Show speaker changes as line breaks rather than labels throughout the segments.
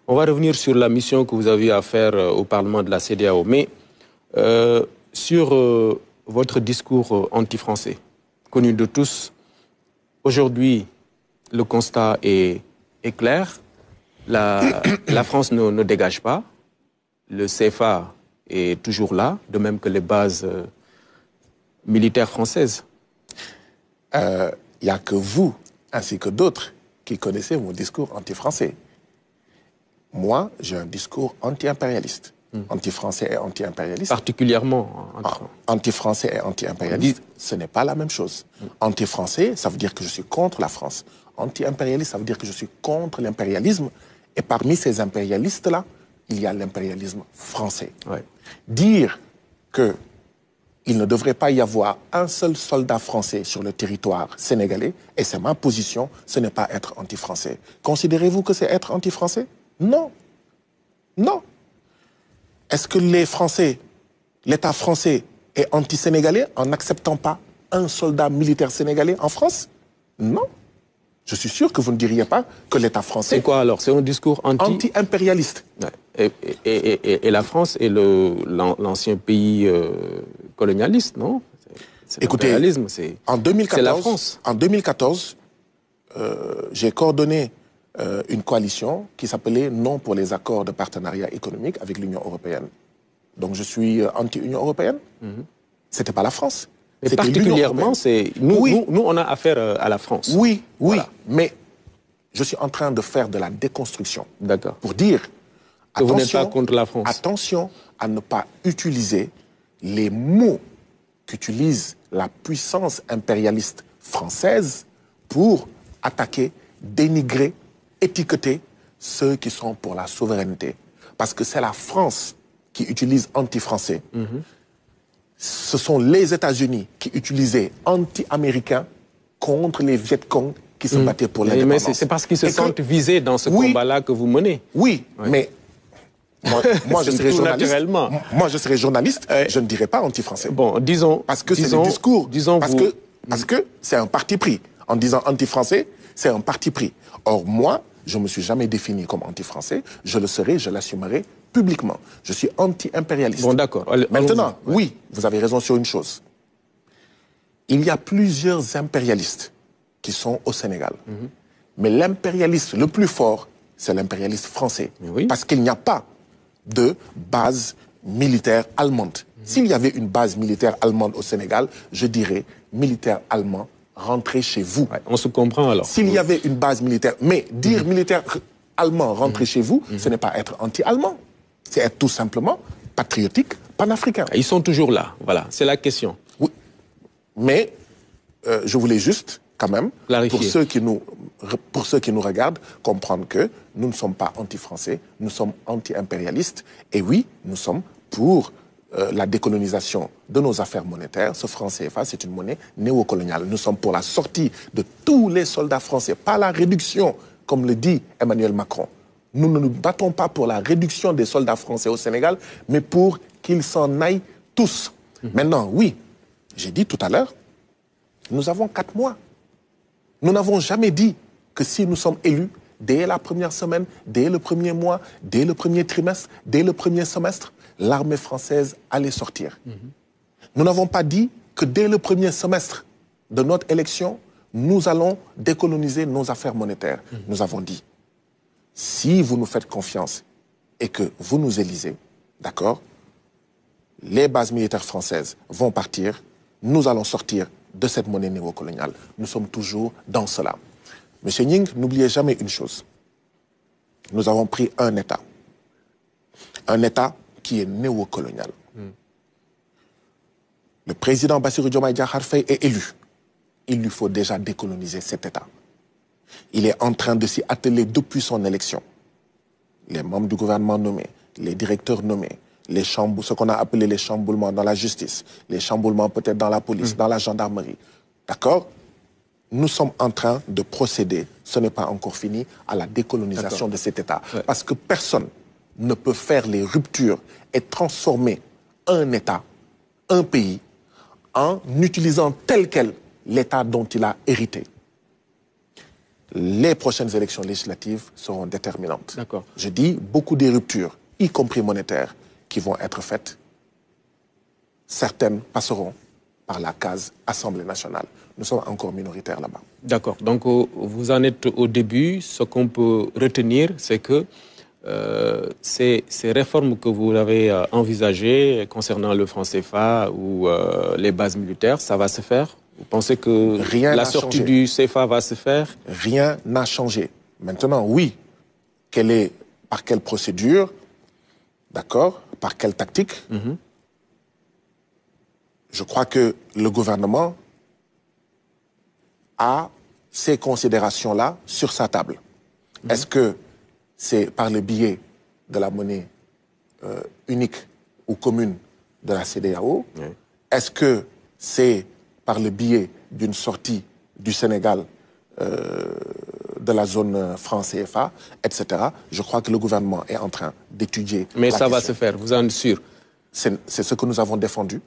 On va revenir sur la mission que vous avez à faire au Parlement de la CEDEAO. Mais sur votre discours anti-français, connu de tous, aujourd'hui, le constat est clair. La France ne dégage pas. Le CFA est toujours là, de même que les bases militaires françaises.
Il n'y a que vous, ainsi que d'autres, qui connaissez mon discours anti-français. Moi, j'ai un discours anti-impérialiste. Anti-français et anti-impérialiste.
Particulièrement
anti-français et anti-impérialiste, ce n'est pas la même chose. Anti-français, ça veut dire que je suis contre la France. Anti-impérialiste, ça veut dire que je suis contre l'impérialisme. Et parmi ces impérialistes-là, il y a l'impérialisme français.
Ouais.
Dire qu'il ne devrait pas y avoir un seul soldat français sur le territoire sénégalais, et c'est ma position, ce n'est pas être anti-français. Considérez-vous que c'est être anti-français? Non. Non. Est-ce que les Français, l'État français est anti-sénégalais en n'acceptant pas un soldat militaire sénégalais en France? Non. Je suis sûr que vous ne diriez pas que l'État français...
C'est quoi alors? C'est un discours
anti-impérialiste.
Ouais. Et la France est l'ancien pays colonialiste, non?
Écoutez, en 2014,
c'est la France.
En 2014, j'ai coordonné une coalition qui s'appelait Non pour les accords de partenariat économique avec l'Union européenne. Donc je suis anti-Union européenne. Ce n'était pas la France.
Mais particulièrement, nous, on a affaire à la France.
Oui, oui, voilà. Mais je suis en train de faire de la déconstruction.
D'accord.
Pour dire,
que vous n'êtes pas contre la France.
Attention à ne pas utiliser les mots qu'utilise la puissance impérialiste française pour attaquer, dénigrer, étiqueter ceux qui sont pour la souveraineté. Parce que c'est la France qui utilise anti-français. Ce sont les États-Unis qui utilisaient anti-américains contre les Viet Cong qui se battaient pour l'indépendance.
Mais c'est parce qu'ils se sentent visés dans ce combat-là que vous menez.
Oui, mais moi je serais journaliste. Moi je serais journaliste, je ne dirais pas anti-français.
Bon, disons...
Parce que c'est le discours. Parce que c'est un parti pris. En disant anti-français, c'est un parti pris. Or, moi, je ne me suis jamais défini comme anti-français. Je le serai, je l'assumerai publiquement. Je suis anti-impérialiste.
Bon, d'accord.
Maintenant, oui, vous avez raison sur une chose. Il y a plusieurs impérialistes qui sont au Sénégal. Mais l'impérialiste le plus fort, c'est l'impérialiste français. Parce qu'il n'y a pas de base militaire allemande. S'il y avait une base militaire allemande au Sénégal, je dirais militaire allemand, rentrez chez vous.
Ouais, on se comprend alors.
S'il y avait une base militaire, mais dire militaire allemand, rentrez chez vous, ce n'est pas être anti-allemand. C'est être tout simplement patriotique, panafricain.
Ils sont toujours là, voilà, c'est la question.
Oui, mais je voulais juste, quand même, pour ceux qui nous regardent, comprendre que nous ne sommes pas anti-français, nous sommes anti-impérialistes, et oui, nous sommes pour la décolonisation de nos affaires monétaires. Ce franc CFA, c'est une monnaie néocoloniale. Nous sommes pour la sortie de tous les soldats français, pas la réduction, comme le dit Emmanuel Macron. Nous ne nous battons pas pour la réduction des soldats français au Sénégal, mais pour qu'ils s'en aillent tous. Maintenant, oui, j'ai dit tout à l'heure, nous avons 4 mois. Nous n'avons jamais dit que si nous sommes élus, dès la première semaine, dès le premier mois, dès le premier trimestre, dès le premier semestre, l'armée française allait sortir. Nous n'avons pas dit que dès le premier semestre de notre élection, nous allons décoloniser nos affaires monétaires. Nous avons dit, si vous nous faites confiance et que vous nous élisez, d'accord, les bases militaires françaises vont partir, nous allons sortir de cette monnaie néocoloniale. Nous sommes toujours dans cela. Monsieur Nying, n'oubliez jamais une chose. Nous avons pris un État qui est néocolonial. Le président Bassirou Diomaye Diakhar Faye est élu. Il lui faut déjà décoloniser cet État. Il est en train de s'y atteler depuis son élection. Les membres du gouvernement nommés, les directeurs nommés, ce qu'on a appelé les chamboulements dans la justice, les chamboulements peut-être dans la police, dans la gendarmerie. D'accord? Nous sommes en train de procéder, ce n'est pas encore fini, à la décolonisation de cet État. Parce que personne ne peut faire les ruptures et transformer un État, un pays, en utilisant tel quel l'État dont il a hérité. les prochaines élections législatives seront déterminantes.
D'accord.
Je dis beaucoup des ruptures, y compris monétaires, qui vont être faites. Certaines passeront par la case Assemblée nationale. Nous sommes encore minoritaires là-bas.
D'accord. Donc, vous en êtes au début. Ce qu'on peut retenir, c'est que ces réformes que vous avez envisagées concernant le franc CFA ou les bases militaires, ça va se faire? Vous pensez que la sortie du CFA va se faire?
Rien n'a changé. Maintenant, oui, par quelle procédure, d'accord, par quelle tactique? Je crois que le gouvernement a ces considérations-là sur sa table. Est-ce que c'est par le biais de la monnaie unique ou commune de la CEDEAO? Est-ce que c'est par le biais d'une sortie du Sénégal de la zone franc CFA, etc. Je crois que le gouvernement est en train d'étudier.
Mais ça va se faire, vous en êtes sûr?
C'est ce que nous avons défendu.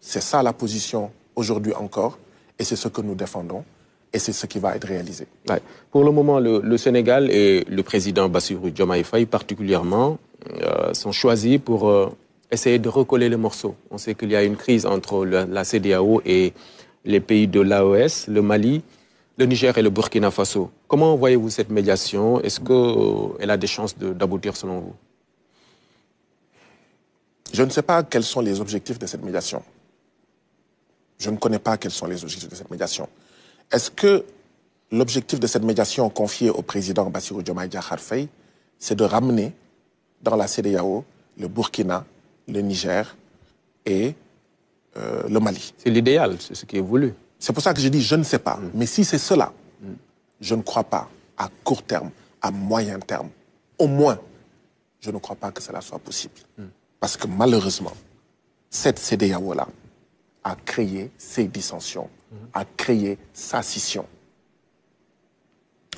C'est ça la position aujourd'hui encore. Et c'est ce que nous défendons. Et c'est ce qui va être réalisé.
Ouais. Pour le moment, le Sénégal et le président Bassirou Diomaye Faye particulièrement sont choisis pour essayer de recoller les morceaux. On sait qu'il y a une crise entre la CEDEAO et les pays de l'AES, le Mali, le Niger et le Burkina Faso. Comment voyez-vous cette médiation? Est-ce qu'elle a des chances d'aboutir selon vous?
Je ne sais pas quels sont les objectifs de cette médiation. Je ne connais pas quels sont les objectifs de cette médiation. Est-ce que l'objectif de cette médiation confiée au président Bassirou Diomaye Diakhar Faye, c'est de ramener dans la CEDEAO le Burkina, le Niger et le Mali?
C'est l'idéal, c'est ce qui est voulu.
C'est pour ça que je dis je ne sais pas. Mais si c'est cela, je ne crois pas à court terme, à moyen terme. Au moins, je ne crois pas que cela soit possible. Parce que malheureusement, cette CEDEAO-là a créé ces dissensions, a créé sa scission.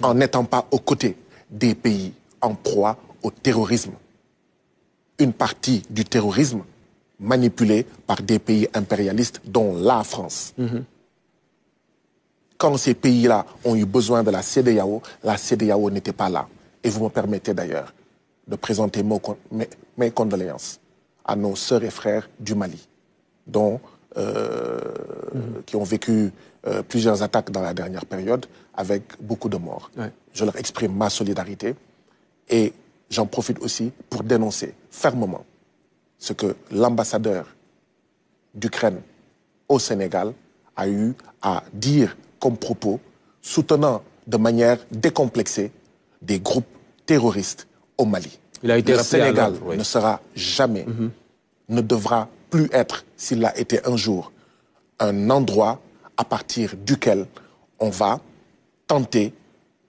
En n'étant pas aux côtés des pays en proie au terrorisme. Une partie du terrorisme manipulée par des pays impérialistes, dont la France. Quand ces pays-là ont eu besoin de la CEDEAO n'était pas là. Et vous me permettez d'ailleurs de présenter mes condoléances à nos sœurs et frères du Mali, qui ont vécu plusieurs attaques dans la dernière période avec beaucoup de morts. Ouais. Je leur exprime ma solidarité et j'en profite aussi pour dénoncer fermement ce que l'ambassadeur d'Ukraine au Sénégal a eu à dire comme propos, soutenant de manière décomplexée des groupes terroristes au Mali. Le Sénégal ne sera jamais, ne devra plus être, s'il a été un jour, un endroit à partir duquel on va tenter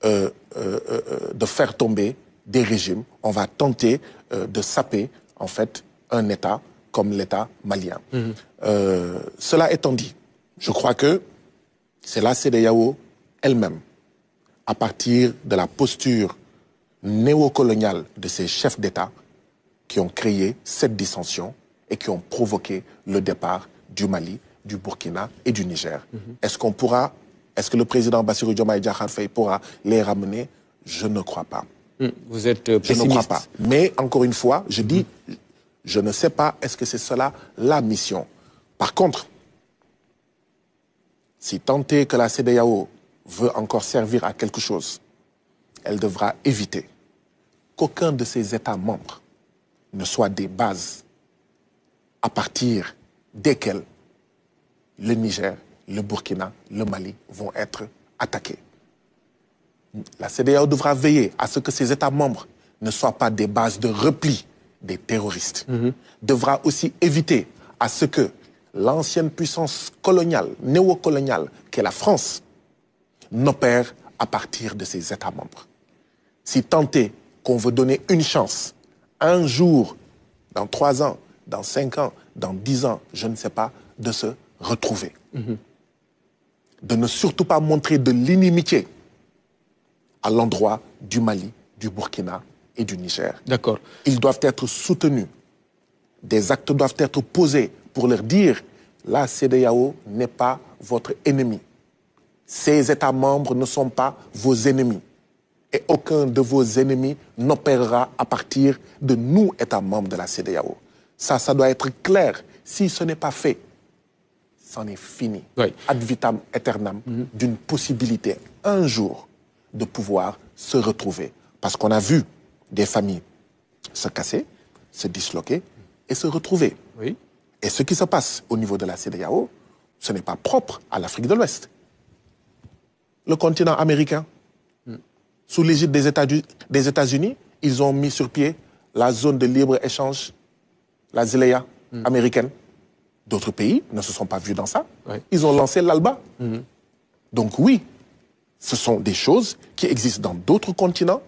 de faire tomber des régimes, on va tenter de saper, en fait, un État comme l'État malien. Cela étant dit, je crois que c'est la CEDEAO elle-même, à partir de la posture néocoloniale de ces chefs d'État, qui ont créé cette dissension et qui ont provoqué le départ du Mali, du Burkina et du Niger. Est-ce que le président Bassirou Diomaye Diakhar Faye pourra les ramener? Je ne crois pas.
Vous êtes pessimiste.
Je ne crois pas. Mais encore une fois, je dis, je ne sais pas, est-ce que c'est cela la mission? Par contre, si tant est que la CEDEAO veut encore servir à quelque chose, elle devra éviter qu'aucun de ses États membres ne soit des bases à partir desquelles le Niger, le Burkina, le Mali vont être attaqués. La CEDEAO devra veiller à ce que ces États membres ne soient pas des bases de repli des terroristes. Devra aussi éviter à ce que l'ancienne puissance coloniale, néocoloniale, qu'est la France, n'opère à partir de ses États membres. Si tant est qu'on veut donner une chance, un jour, dans 3 ans, dans 5 ans, dans 10 ans, je ne sais pas, de se retrouver. De ne surtout pas montrer de l'inimitié à l'endroit du Mali, du Burkina et du Niger.
D'accord.
Ils doivent être soutenus. Des actes doivent être posés pour leur dire la CEDEAO n'est pas votre ennemi. Ces États membres ne sont pas vos ennemis. Et aucun de vos ennemis n'opérera à partir de nous, États membres de la CEDEAO. Ça doit être clair. Si ce n'est pas fait, c'en est fini.
Oui.
Ad vitam aeternam, d'une possibilité, un jour, de pouvoir se retrouver. Parce qu'on a vu des familles se casser, se disloquer et se retrouver.
Oui.
Et ce qui se passe au niveau de la CEDEAO, ce n'est pas propre à l'Afrique de l'Ouest. Le continent américain, sous l'égide des États-Unis, ils ont mis sur pied la zone de libre-échange, la ZLEA américaine. D'autres pays ne se sont pas vus dans ça.
Oui.
Ils ont lancé l'ALBA. Donc oui, ce sont des choses qui existent dans d'autres continents.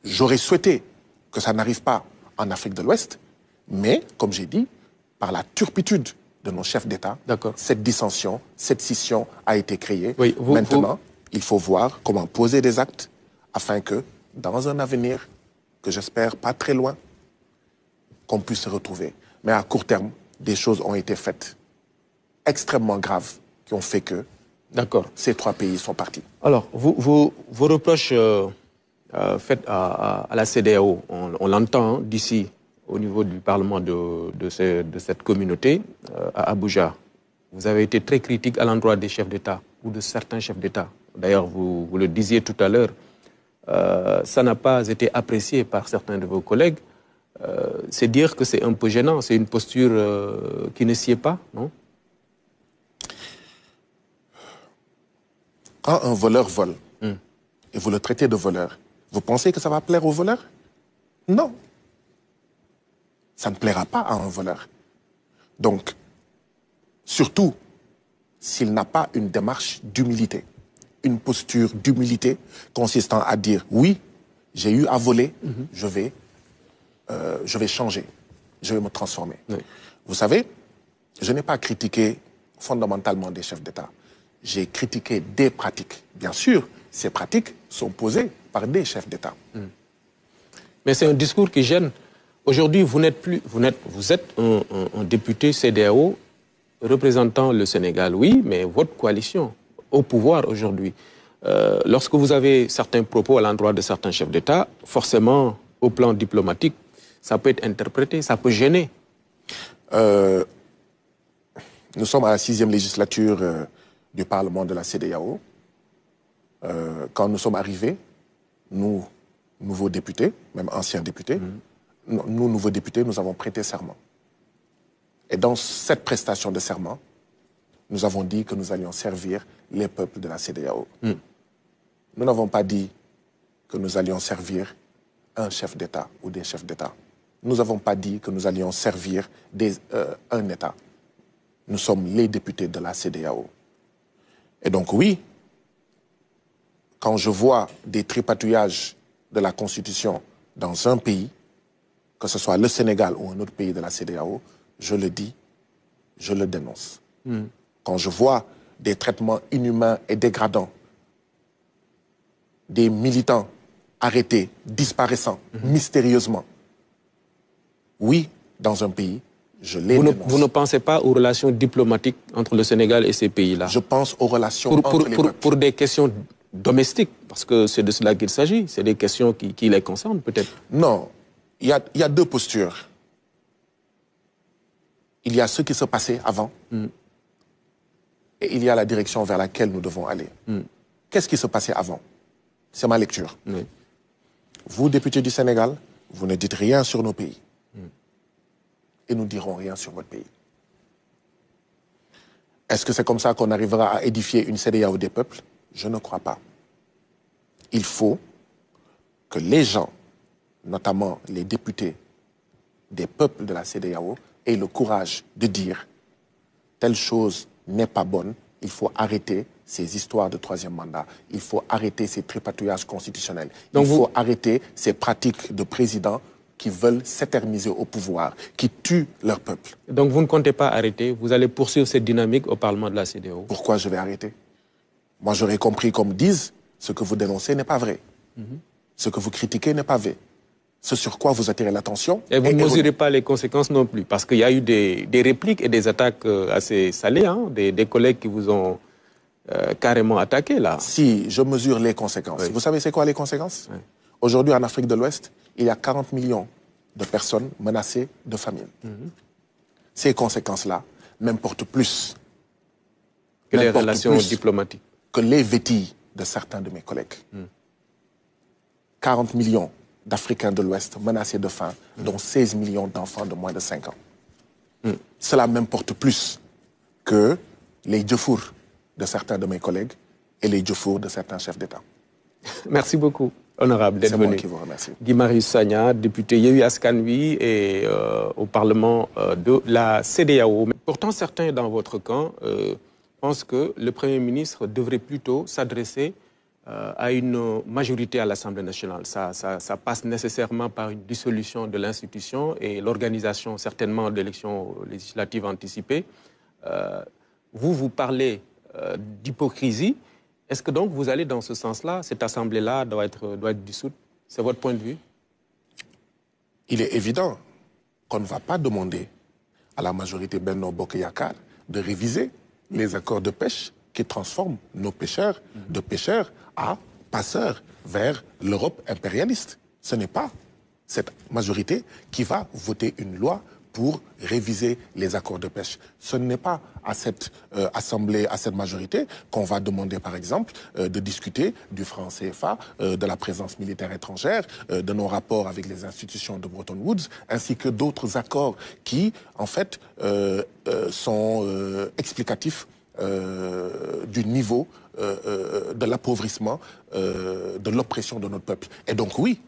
J'aurais souhaité que ça n'arrive pas en Afrique de l'Ouest, mais, comme j'ai dit, par la turpitude de nos chefs d'État, cette dissension, cette scission a été créée.
Oui,
Maintenant, il faut voir comment poser des actes afin que, dans un avenir que j'espère pas très loin, qu'on puisse se retrouver. Mais à court terme, des choses ont été faites extrêmement graves qui ont fait que ces trois pays sont partis.
Alors, vos reproches faits à la CEDEAO, on l'entend d'ici au niveau du Parlement de cette communauté à Abuja. Vous avez été très critique à l'endroit des chefs d'État ou de certains chefs d'État. D'ailleurs, vous le disiez tout à l'heure, ça n'a pas été apprécié par certains de vos collègues. C'est dire que c'est un peu gênant, c'est une posture qui ne sied pas, non?
Quand un voleur vole, et vous le traitez de voleur, vous pensez que ça va plaire au voleur? Non. Ça ne plaira pas à un voleur. Donc, surtout, s'il n'a pas une démarche d'humilité, une posture d'humilité consistant à dire « oui, j'ai eu à voler, je vais changer, je vais me transformer ». Vous savez, je n'ai pas critiqué fondamentalement des chefs d'État. J'ai critiqué des pratiques. Bien sûr, ces pratiques sont posées par des chefs d'État.
Mais c'est un discours qui gêne. Aujourd'hui, vous êtes un député CEDEAO représentant le Sénégal, oui, mais votre coalition au pouvoir aujourd'hui. Lorsque vous avez certains propos à l'endroit de certains chefs d'État, forcément, au plan diplomatique, ça peut être interprété, ça peut gêner.
Nous sommes à la 6e législature du Parlement de la CEDEAO. Quand nous sommes arrivés, nous, nouveaux députés, même anciens députés, nous, nouveaux députés, nous avons prêté serment. Et dans cette prestation de serment, nous avons dit que nous allions servir les peuples de la CEDEAO. Nous n'avons pas dit que nous allions servir un chef d'État ou des chefs d'État. Nous n'avons pas dit que nous allions servir un État. Nous sommes les députés de la CEDEAO. Et donc oui, quand je vois des tripatouillages de la Constitution dans un pays, que ce soit le Sénégal ou un autre pays de la CEDEAO, je le dis, je le dénonce. Quand je vois des traitements inhumains et dégradants, des militants arrêtés, disparaissant mystérieusement, oui, dans un pays, je les dénonce.
Vous ne pensez pas aux relations diplomatiques entre le Sénégal et ces pays-là?
Je pense aux relations entre les peuples.
Pour des questions domestiques, parce que c'est de cela qu'il s'agit, c'est des questions qui les concernent peut-être.
Non, il y a deux postures. Il y a ce qui se passait avant et il y a la direction vers laquelle nous devons aller. Qu'est-ce qui se passait avant? C'est ma lecture. Vous, députés du Sénégal, vous ne dites rien sur nos pays. Et nous ne dirons rien sur votre pays. Est-ce que c'est comme ça qu'on arrivera à édifier une CEDEAO des peuples? Je ne crois pas. Il faut que les gens, notamment les députés des peuples de la CEDEAO, aient le courage de dire telle chose n'est pas bonne, il faut arrêter ces histoires de troisième mandat, il faut arrêter ces tripatouillages constitutionnels, il faut arrêter ces pratiques de présidents qui veulent s'éterniser au pouvoir, qui tuent leur peuple.
Donc vous ne comptez pas arrêter, vous allez poursuivre cette dynamique au Parlement de la CEDEAO?
Pourquoi je vais arrêter? Moi j'aurais compris comme disent, ce que vous dénoncez n'est pas vrai. Ce que vous critiquez n'est pas vrai. Ce sur quoi vous attirez l'attention.
Et vous ne mesurez pas les conséquences non plus, parce qu'il y a eu des répliques et des attaques assez salées, hein, des collègues qui vous ont carrément attaqué, là.
Si je mesure les conséquences, vous savez c'est quoi les conséquences? Aujourd'hui, en Afrique de l'Ouest, il y a 40 millions de personnes menacées de famine. Ces conséquences-là m'importent plus
que les relations diplomatiques,
que les vétilles de certains de mes collègues. 40 millions d'Africains de l'Ouest menacés de faim, dont 16 millions d'enfants de moins de 5 ans. Cela m'importe plus que les djefours de certains de mes collègues et les djefours de certains chefs d'État.
Merci beaucoup, honorable, d'être venu.
C'est moi qui vous remercie.
Guy Marius Sagna, député Yewwi Askan Wi et au Parlement de la CEDEAO. Pourtant, certains dans votre camp pensent que le Premier ministre devrait plutôt s'adresser à une majorité à l'Assemblée nationale. Ça passe nécessairement par une dissolution de l'institution et l'organisation certainement d'élections législatives anticipées. Vous parlez d'hypocrisie. Est-ce que donc vous allez dans ce sens-là? Cette Assemblée-là doit être dissoute? C'est votre point de vue?
Il est évident qu'on ne va pas demander à la majorité Benno Bokk Yakaar de réviser les accords de pêche qui transforment nos pêcheurs de pêcheurs à passeurs vers l'Europe impérialiste. Ce n'est pas cette majorité qui va voter une loi pour réviser les accords de pêche. Ce n'est pas à cette Assemblée, à cette majorité, qu'on va demander, par exemple, de discuter du franc CFA, de la présence militaire étrangère, de nos rapports avec les institutions de Bretton Woods, ainsi que d'autres accords qui, en fait, sont explicatifs du niveau de l'appauvrissement, de l'oppression de notre peuple. Et donc, oui,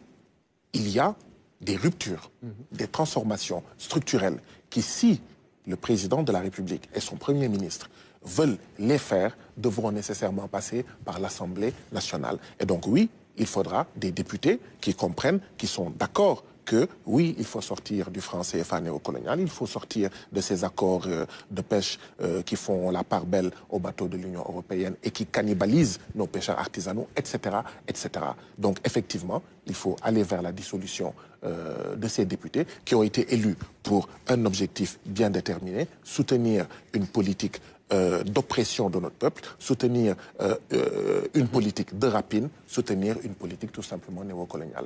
il y a des ruptures, des transformations structurelles qui, si le président de la République et son Premier ministre veulent les faire, devront nécessairement passer par l'Assemblée nationale. Et donc, oui, il faudra des députés qui comprennent, qui sont d'accord que, oui, il faut sortir du franc CFA néocolonial, il faut sortir de ces accords de pêche qui font la part belle aux bateaux de l'Union européenne et qui cannibalisent nos pêcheurs artisanaux, etc., etc. Donc, effectivement, il faut aller vers la dissolution de ces députés qui ont été élus pour un objectif bien déterminé, soutenir une politique d'oppression de notre peuple, soutenir une politique de rapine, soutenir une politique tout simplement néocoloniale.